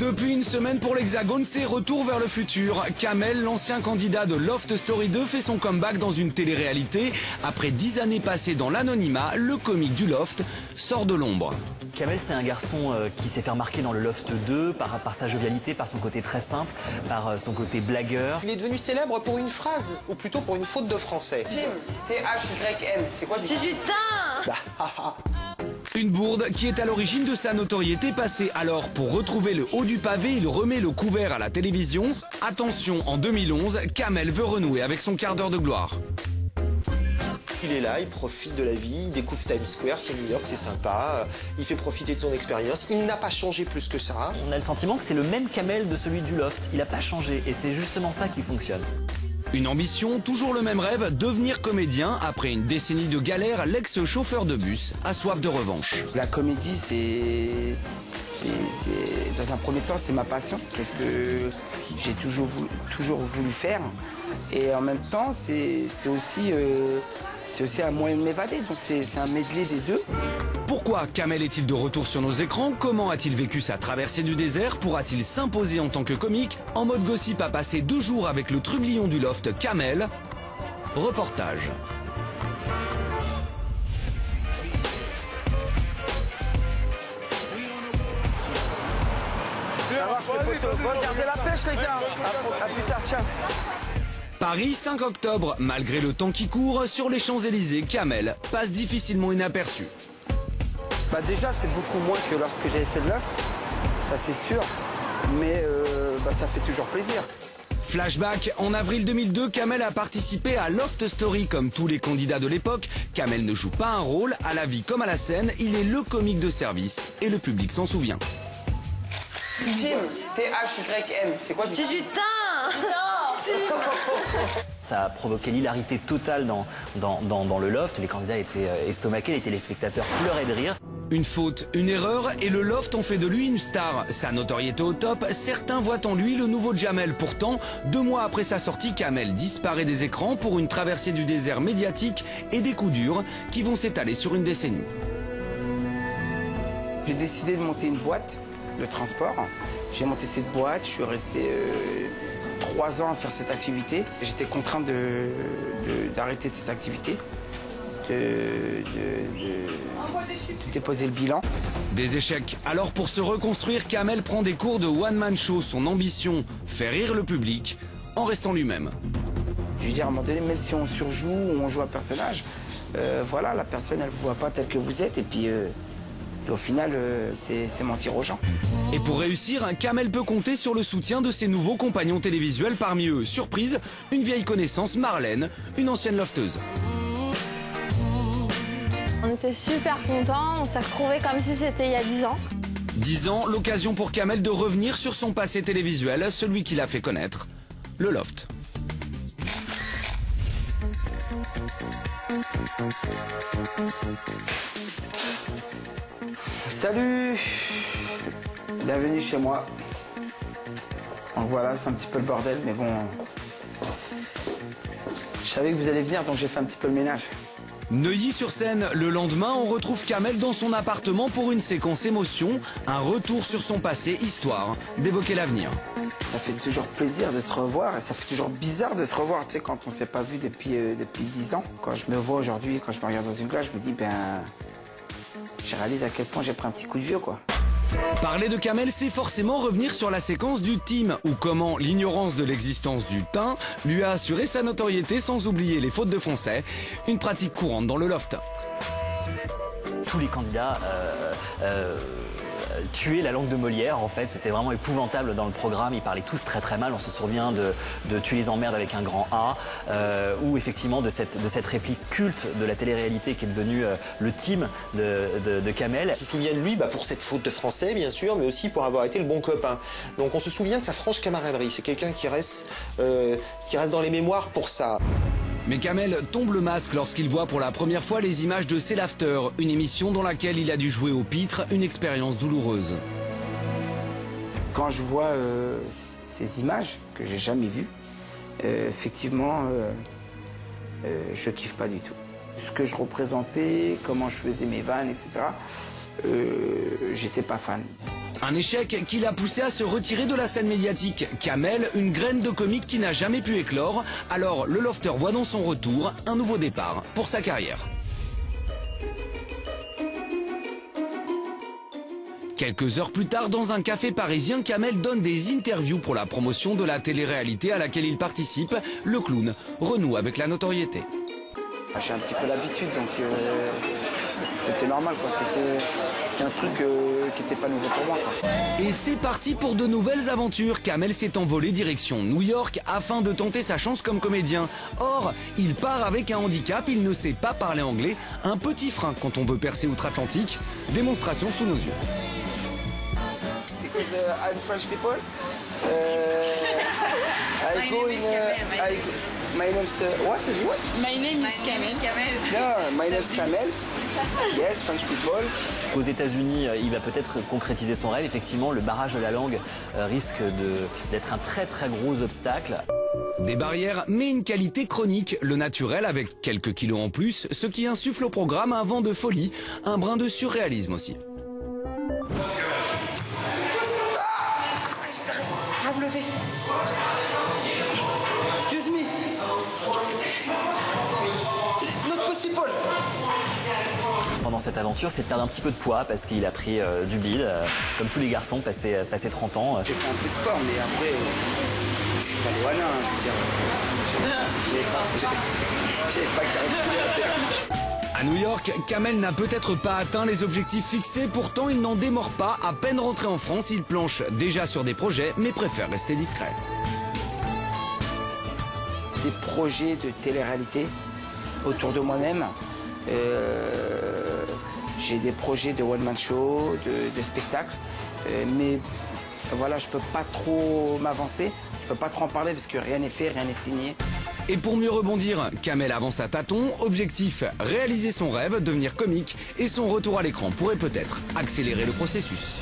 Depuis une semaine pour l'Hexagone, c'est retour vers le futur. Kamel, l'ancien candidat de Loft Story 2, fait son comeback dans une télé-réalité. Après 10 années passées dans l'anonymat, le comique du Loft sort de l'ombre. Kamel, c'est un garçon qui s'est fait remarquer dans le Loft 2 par sa jovialité, par son côté très simple, par son côté blagueur. Il est devenu célèbre pour une phrase, ou plutôt pour une faute de français. Tim, T-H-Y-M, c'est quoi du C'est du thym. Bah, Une bourde qui est à l'origine de sa notoriété passée. Alors, pour retrouver le haut du pavé, il remet le couvert à la télévision. Attention, en 2011, Kamel veut renouer avec son quart d'heure de gloire. Il est là, il profite de la vie, il découvre Times Square, c'est New York, c'est sympa, il fait profiter de son expérience. Il n'a pas changé plus que ça. On a le sentiment que c'est le même Kamel de celui du Loft. Il n'a pas changé et c'est justement ça qui fonctionne. Une ambition, toujours le même rêve, devenir comédien. Après une décennie de galère, l'ex-chauffeur de bus a soif de revanche. La comédie, dans un premier temps, c'est ma passion, parce que j'ai toujours voulu faire. Et en même temps, c'est aussi un moyen de m'évader, donc c'est un medley des deux. Pourquoi Kamel est-il de retour sur nos écrans? Comment a-t-il vécu sa traversée du désert? Pourra-t-il s'imposer en tant que comique? En mode gossip a passé 2 jours avec le trublion du Loft, Kamel. Reportage. Regardez la pêche, les gars. À plus tard, tiens. Paris, 5 octobre. Malgré le temps qui court, sur les Champs-Élysées, Kamel passe difficilement inaperçu. Bah déjà, c'est beaucoup moins que lorsque j'avais fait le Loft, ça c'est sûr, mais ça fait toujours plaisir. Flashback, en avril 2002, Kamel a participé à Loft Story. Comme tous les candidats de l'époque, Kamel ne joue pas un rôle, à la vie comme à la scène, il est le comique de service et le public s'en souvient. Tim, T-H-Y-M, c'est quoi du C'est du thym. Ça a provoqué l'hilarité totale dans le Loft. Les candidats étaient estomaqués, les téléspectateurs pleuraient de rire. Une faute, une erreur et le Loft ont fait de lui une star. Sa notoriété au top, certains voient en lui le nouveau Jamel. Pourtant, 2 mois après sa sortie, Kamel disparaît des écrans pour une traversée du désert médiatique et des coups durs qui vont s'étaler sur une décennie. J'ai décidé de monter une boîte de transport. J'ai monté cette boîte, je suis resté 3 ans à faire cette activité. J'étais contraint d'arrêter de cette activité, de déposer le bilan. Des échecs. Alors pour se reconstruire, Kamel prend des cours de one-man show. Son ambition, faire rire le public en restant lui-même. Je veux dire, à un moment donné, même si on surjoue ou on joue un personnage, voilà, la personne, elle ne vous voit pas tel que vous êtes. Et puis au final, c'est mentir aux gens. Et pour réussir, Kamel peut compter sur le soutien de ses nouveaux compagnons télévisuels. Parmi eux, surprise, une vieille connaissance, Marlène, une ancienne lofteuse. On était super contents, on s'est retrouvés comme si c'était il y a 10 ans. 10 ans, l'occasion pour Kamel de revenir sur son passé télévisuel, celui qui l'a fait connaître, le Loft. Salut! Bienvenue chez moi. Donc voilà, c'est un petit peu le bordel, mais bon... Je savais que vous allez venir, donc j'ai fait un petit peu le ménage. Neuilly-sur-Seine, le lendemain, on retrouve Kamel dans son appartement pour une séquence émotion, un retour sur son passé, histoire d'évoquer l'avenir. Ça fait toujours plaisir de se revoir et ça fait toujours bizarre de se revoir, tu sais, quand on ne s'est pas vu depuis 10 ans. Quand je me vois aujourd'hui, quand je me regarde dans une glace, je me dis, je réalise à quel point j'ai pris un petit coup de vieux, quoi. Parler de Kamel, c'est forcément revenir sur la séquence du team, ou comment l'ignorance de l'existence du thym lui a assuré sa notoriété sans oublier les fautes de français, une pratique courante dans le Loft. Tous les candidats tuaient la langue de Molière, en fait. C'était vraiment épouvantable dans le programme. Ils parlaient tous très très mal. On se souvient de Tu les emmerdes avec un grand A, ou effectivement de cette réplique culte de la télé-réalité qui est devenue le team de Kamel. On se souvient de lui pour cette faute de français, bien sûr, mais aussi pour avoir été le bon copain. Donc on se souvient de sa franche camaraderie. C'est quelqu'un qui reste dans les mémoires pour ça. Mais Kamel tombe le masque lorsqu'il voit pour la première fois les images de C'est l'After, une émission dans laquelle il a dû jouer au pitre, une expérience douloureuse. Quand je vois ces images que j'ai jamais vues, effectivement, je kiffe pas du tout. Ce que je représentais, comment je faisais mes vannes, etc., j'étais pas fan. Un échec qui l'a poussé à se retirer de la scène médiatique. Kamel, une graine de comique qui n'a jamais pu éclore. Alors le lofter voit dans son retour un nouveau départ pour sa carrière. Quelques heures plus tard, dans un café parisien, Kamel donne des interviews pour la promotion de la télé-réalité à laquelle il participe. Le clown renoue avec la notoriété. J'ai un petit peu l'habitude, donc c'était normal, quoi. C'est un truc qui n'était pas nouveau pour moi, quoi. Et c'est parti pour de nouvelles aventures. Kamel s'est envolé direction New York afin de tenter sa chance comme comédien. Or, il part avec un handicap, il ne sait pas parler anglais. Un petit frein quand on veut percer outre-Atlantique. Démonstration sous nos yeux. Because I'm French people. My name's what? My name is Kamel. No, my name's Kamel. Yes, French people. Aux États-Unis, il va peut-être concrétiser son rêve. Effectivement, le barrage de la langue risque d'être un très très gros obstacle. Des barrières, mais une qualité chronique, le naturel avec quelques kilos en plus, ce qui insuffle au programme un vent de folie, un brin de surréalisme aussi. Je vais me lever. Excuse me. Not possible. Pendant cette aventure, c'est de perdre un petit peu de poids parce qu'il a pris du bide, comme tous les garçons passé 30 ans. J'ai fait un peu de sport, mais après, je suis pas loin, je veux dire. J'avais pas calculé la terre. À New York, Kamel n'a peut-être pas atteint les objectifs fixés, pourtant il n'en démord pas. À peine rentré en France, il planche déjà sur des projets, mais préfère rester discret. Des projets de télé-réalité autour de moi-même. J'ai des projets de one-man show, de spectacle, mais voilà, je peux pas trop m'avancer, je peux pas trop en parler parce que rien n'est fait, rien n'est signé. Et pour mieux rebondir, Kamel avance à tâtons, objectif, réaliser son rêve, devenir comique, et son retour à l'écran pourrait peut-être accélérer le processus.